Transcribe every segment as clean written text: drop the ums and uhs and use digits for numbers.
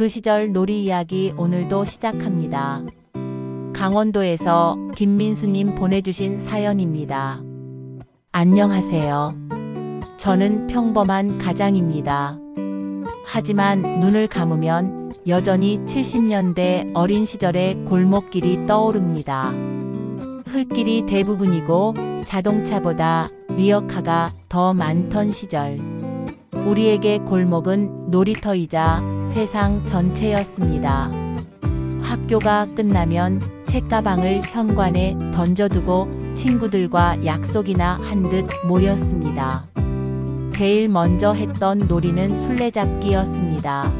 그 시절 놀이 이야기 오늘도 시작합니다. 강원도에서 김민수님 보내주신 사연입니다. 안녕하세요. 저는 평범한 가장입니다. 하지만 눈을 감으면 여전히 70년대 어린 시절의 골목길이 떠오릅니다. 흙길이 대부분이고 자동차보다 리어카가 더 많던 시절. 우리에게 골목은 놀이터이자 세상 전체였습니다. 학교가 끝나면 책가방을 현관에 던져두고 친구들과 약속이나 한 듯 모였습니다. 제일 먼저 했던 놀이는 술래잡기였습니다.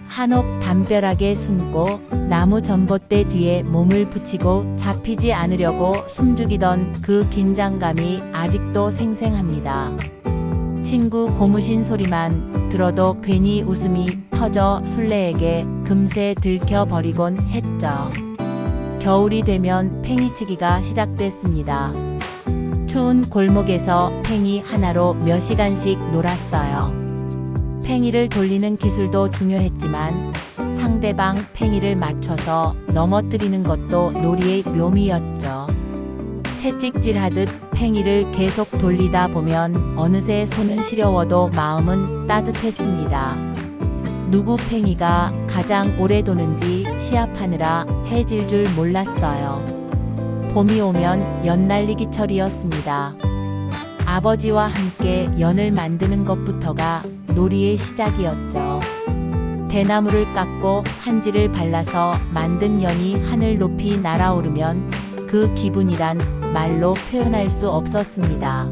한옥 담벼락에 숨고 나무 전봇대 뒤에 몸을 붙이고 잡히지 않으려고 숨죽이던 그 긴장감이 아직도 생생합니다. 친구 고무신 소리만 들어도 괜히 웃음이 터져 술래에게 금세 들켜버리곤 했죠. 겨울이 되면 팽이치기가 시작됐습니다. 추운 골목에서 팽이 하나로 몇 시간씩 놀았어요. 팽이를 돌리는 기술도 중요했지만 상대방 팽이를 맞춰서 넘어뜨리는 것도 놀이의 묘미였죠. 채찍질하듯 팽이를 계속 돌리다 보면 어느새 손은 시려워도 마음은 따뜻했습니다. 누구 팽이가 가장 오래 도는지 시합하느라 해질 줄 몰랐어요. 봄이 오면 연 날리기철이었습니다. 아버지와 함께 연을 만드는 것부터가 놀이의 시작이었죠. 대나무를 깎고 한지를 발라서 만든 연이 하늘 높이 날아오르면 그 기분이란 말로 표현할 수 없었습니다.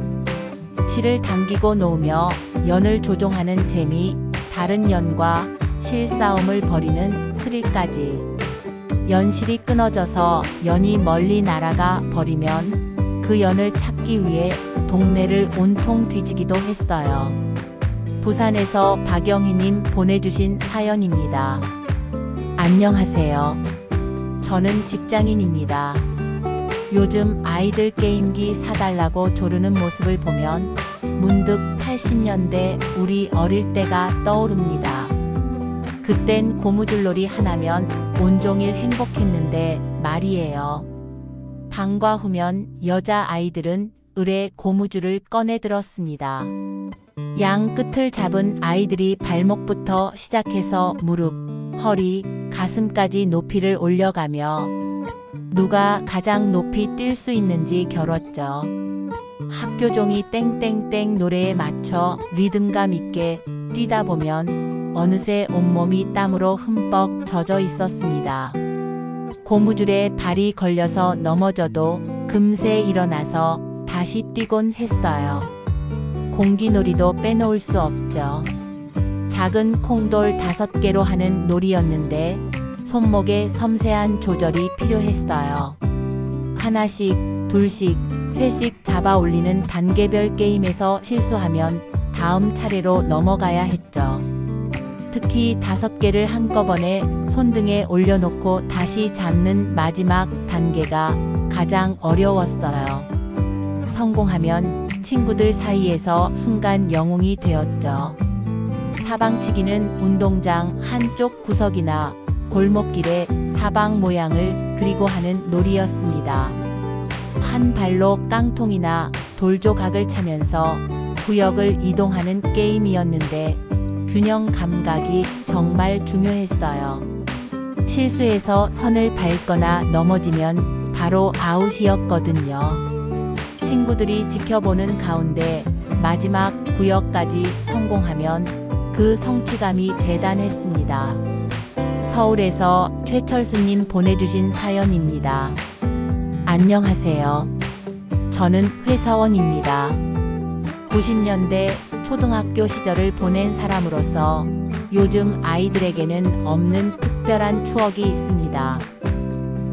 실을 당기고 놓으며 연을 조종하는 재미, 다른 연과 실싸움을 벌이는 스릴까지. 연실이 끊어져서 연이 멀리 날아가 버리면 그 연을 찾기 위해 동네를 온통 뒤지기도 했어요. 부산에서 박영희님 보내주신 사연입니다. 안녕하세요. 저는 직장인입니다. 요즘 아이들 게임기 사달라고 조르는 모습을 보면 문득 80년대 우리 어릴 때가 떠오릅니다. 그땐 고무줄놀이 하나면 온종일 행복했는데 말이에요. 방과 후면 여자아이들은 을에 고무줄을 꺼내 들었습니다. 양 끝을 잡은 아이들이 발목부터 시작해서 무릎, 허리, 가슴까지 높이를 올려가며 누가 가장 높이 뛸 수 있는지 겨뤘죠. 학교종이 땡땡땡 노래에 맞춰 리듬감 있게 뛰다 보면 어느새 온몸이 땀으로 흠뻑 젖어 있었습니다. 고무줄에 발이 걸려서 넘어져도 금세 일어나서 다시 뛰곤 했어요. 공기놀이도 빼놓을 수 없죠. 작은 콩돌 5개로 하는 놀이였는데 손목에 섬세한 조절이 필요했어요. 하나씩, 둘씩, 셋씩 잡아 올리는 단계별 게임에서 실수하면 다음 차례로 넘어가야 했죠. 특히 5개를 한꺼번에 손등에 올려놓고 다시 잡는 마지막 단계가 가장 어려웠어요. 성공하면 친구들 사이에서 순간 영웅이 되었죠. 사방치기는 운동장 한쪽 구석이나 골목길에 사방 모양을 그리고 하는 놀이였습니다. 한 발로 깡통이나 돌조각을 차면서 구역을 이동하는 게임이었는데 균형 감각이 정말 중요했어요. 실수해서 선을 밟거나 넘어지면 바로 아웃이었거든요. 친구들이 지켜보는 가운데 마지막 구역까지 성공하면 그 성취감이 대단했습니다. 서울에서 최철수님 보내주신 사연입니다. 안녕하세요. 저는 회사원입니다. 90년대 초등학교 시절을 보낸 사람으로서 요즘 아이들에게는 없는 특별한 추억이 있습니다.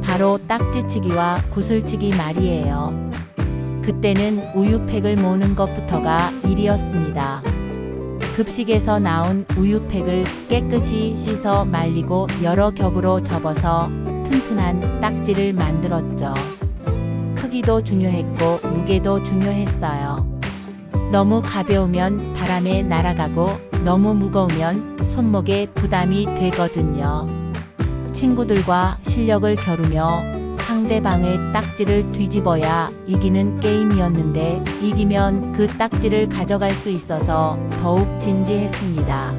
바로 딱지치기와 구슬치기 말이에요. 그때는 우유팩을 모으는 것부터가 일이었습니다. 급식에서 나온 우유팩을 깨끗이 씻어 말리고 여러 겹으로 접어서 튼튼한 딱지를 만들었죠. 크기도 중요했고 무게도 중요했어요. 너무 가벼우면 바람에 날아가고 너무 무거우면 손목에 부담이 되거든요. 친구들과 실력을 겨루며 상대방의 딱지를 뒤집어야 이기는 게임이었는데 이기면 그 딱지를 가져갈 수 있어서 더욱 진지했습니다.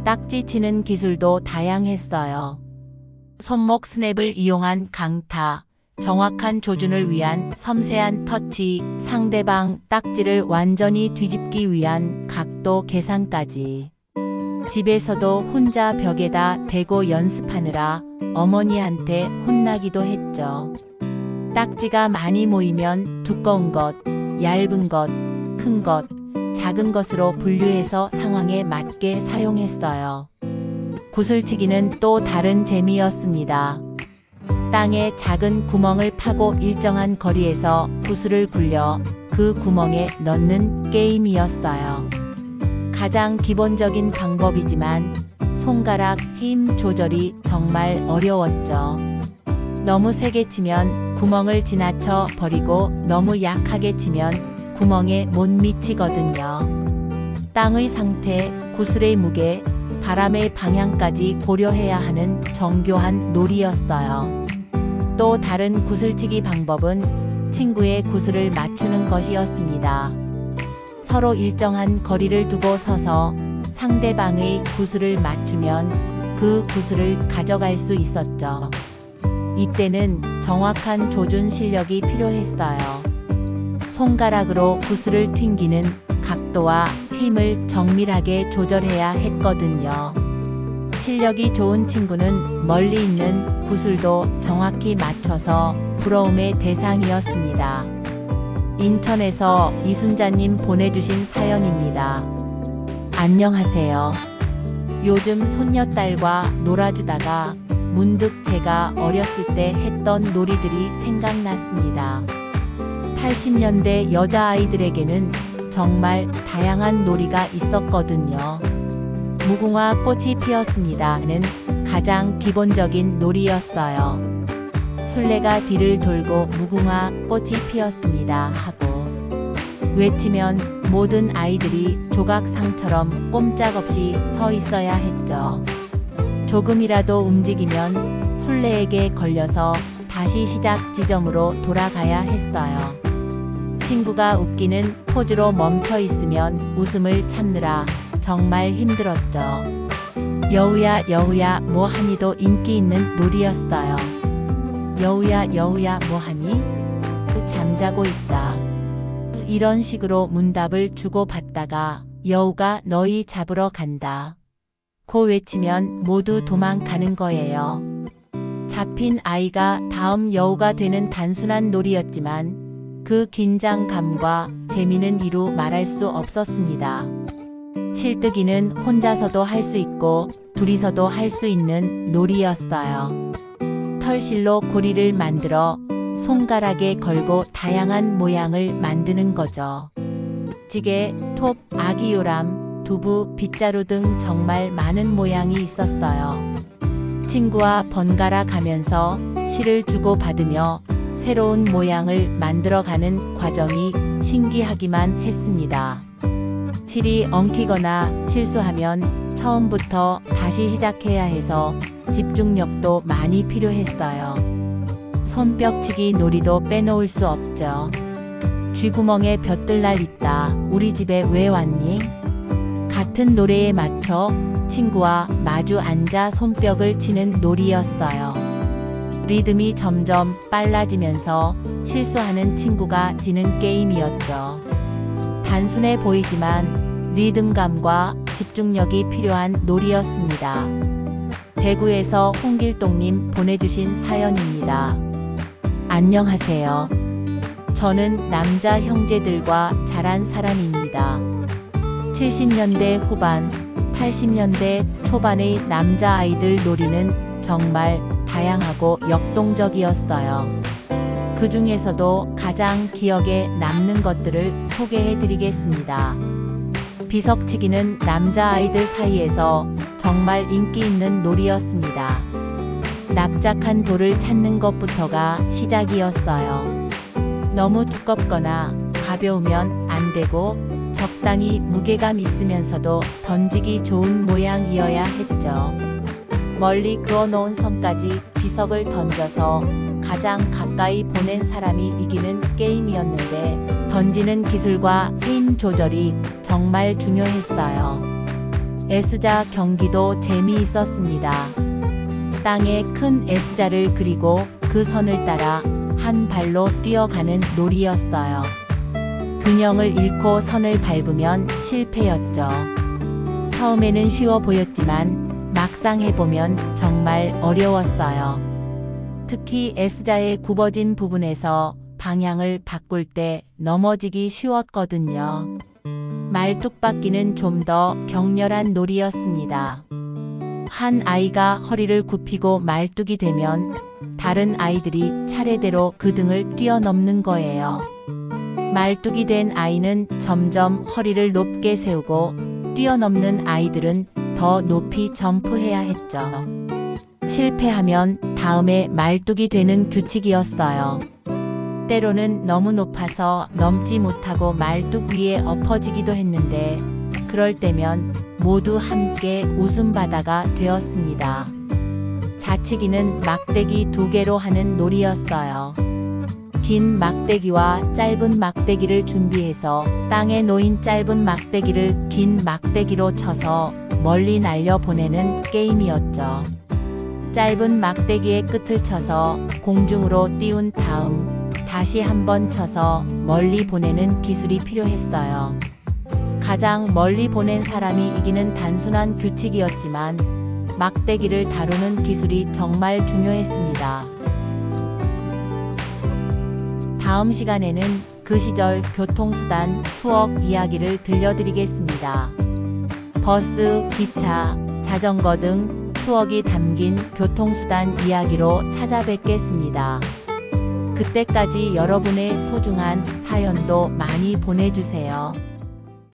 딱지 치는 기술도 다양했어요. 손목 스냅을 이용한 강타, 정확한 조준을 위한 섬세한 터치, 상대방 딱지를 완전히 뒤집기 위한 각도 계산까지. 집에서도 혼자 벽에다 대고 연습하느라 어머니한테 혼나기도 했죠. 딱지가 많이 모이면 두꺼운 것, 얇은 것, 큰 것, 작은 것으로 분류해서 상황에 맞게 사용했어요. 구슬치기는 또 다른 재미였습니다. 땅에 작은 구멍을 파고 일정한 거리에서 구슬을 굴려 그 구멍에 넣는 게임이었어요. 가장 기본적인 방법이지만 손가락 힘 조절이 정말 어려웠죠. 너무 세게 치면 구멍을 지나쳐 버리고 너무 약하게 치면 구멍에 못 미치거든요. 땅의 상태, 구슬의 무게, 바람의 방향까지 고려해야 하는 정교한 놀이였어요. 또 다른 구슬치기 방법은 친구의 구슬을 맞추는 것이었습니다. 서로 일정한 거리를 두고 서서 상대방의 구슬을 맞추면 그 구슬을 가져갈 수 있었죠. 이때는 정확한 조준 실력이 필요했어요. 손가락으로 구슬을 튕기는 각도와 힘을 정밀하게 조절해야 했거든요. 실력이 좋은 친구는 멀리 있는 구슬도 정확히 맞춰서 부러움의 대상이었습니다. 인천에서 이순자님 보내주신 사연입니다. 안녕하세요. 요즘 손녀딸과 놀아주다가 문득 제가 어렸을 때 했던 놀이들이 생각났습니다. 80년대 여자아이들에게는 정말 다양한 놀이가 있었거든요. 무궁화 꽃이 피었습니다는 가장 기본적인 놀이였어요. 술래가 뒤를 돌고 무궁화 꽃이 피었습니다 하고 외치면 모든 아이들이 조각상처럼 꼼짝없이 서 있어야 했죠. 조금이라도 움직이면 술래에게 걸려서 다시 시작 지점으로 돌아가야 했어요. 친구가 웃기는 포즈로 멈춰 있으면 웃음을 참느라 정말 힘들었죠. 여우야 여우야 뭐하니도 인기 있는 놀이였어요. 여우야 여우야 뭐하니? 잠자고 있다. 이런 식으로 문답을 주고받다가 여우가 너희 잡으러 간다 고 외치면 모두 도망가는 거예요. 잡힌 아이가 다음 여우가 되는 단순한 놀이였지만 그 긴장감과 재미는 이루 말할 수 없었습니다. 실뜨기는 혼자서도 할 수 있고 둘이서도 할 수 있는 놀이였어요. 털실로 고리를 만들어 손가락에 걸고 다양한 모양을 만드는 거죠. 찌개, 톱, 아기요람, 두부, 빗자루 등 정말 많은 모양이 있었어요. 친구와 번갈아 가면서 실을 주고받으며 새로운 모양을 만들어가는 과정이 신기하기만 했습니다. 실이 엉키거나 실수하면 처음부터 다시 시작해야 해서 집중력도 많이 필요했어요. 손뼉치기 놀이도 빼놓을 수 없죠. 쥐구멍에 벼뜰날 있다. 우리 집에 왜 왔니? 같은 노래에 맞춰 친구와 마주 앉아 손뼉을 치는 놀이였어요. 리듬이 점점 빨라지면서 실수하는 친구가 지는 게임이었죠. 단순해 보이지만 리듬감과 집중력이 필요한 놀이였습니다. 대구에서 홍길동님 보내주신 사연입니다. 안녕하세요. 저는 남자 형제들과 자란 사람입니다. 70년대 후반, 80년대 초반의 남자아이들 놀이는 정말 다양하고 역동적이었어요. 그 중에서도 가장 기억에 남는 것들을 소개해 드리겠습니다. 비석치기는 남자아이들 사이에서 정말 인기 있는 놀이였습니다. 납작한 돌을 찾는 것부터가 시작이었어요. 너무 두껍거나 가벼우면 안 되고 적당히 무게감 있으면서도 던지기 좋은 모양이어야 했죠. 멀리 그어놓은 선까지 비석을 던져서 가장 가까이 보낸 사람이 이기는 게임이었는데 던지는 기술과 힘 조절이 정말 중요했어요. S자 경기도 재미있었습니다. 땅에 큰 S자를 그리고 그 선을 따라 한 발로 뛰어가는 놀이였어요. 균형을 잃고 선을 밟으면 실패였죠. 처음에는 쉬워 보였지만 막상 해보면 정말 어려웠어요. 특히 S자의 굽어진 부분에서 방향을 바꿀 때 넘어지기 쉬웠거든요. 말뚝박기는 좀 더 격렬한 놀이였습니다. 한 아이가 허리를 굽히고 말뚝이 되면 다른 아이들이 차례대로 그 등을 뛰어넘는 거예요. 말뚝이 된 아이는 점점 허리를 높게 세우고 뛰어넘는 아이들은 더 높이 점프해야 했죠. 실패하면 다음에 말뚝이 되는 규칙이었어요. 때로는 너무 높아서 넘지 못하고 말뚝 위에 엎어지기도 했는데 그럴 때면 모두 함께 웃음바다가 되었습니다. 자치기는 막대기 2개로 하는 놀이였어요. 긴 막대기와 짧은 막대기를 준비해서 땅에 놓인 짧은 막대기를 긴 막대기로 쳐서 멀리 날려보내는 게임이었죠. 짧은 막대기의 끝을 쳐서 공중으로 띄운 다음 다시 한번 쳐서 멀리 보내는 기술이 필요했어요. 가장 멀리 보낸 사람이 이기는 단순한 규칙이었지만 막대기를 다루는 기술이 정말 중요했습니다. 다음 시간에는 그 시절 교통수단 추억 이야기를 들려드리겠습니다. 버스, 기차, 자전거 등 추억이 담긴 교통수단 이야기로 찾아뵙겠습니다. 그때까지 여러분의 소중한 사연도 많이 보내주세요.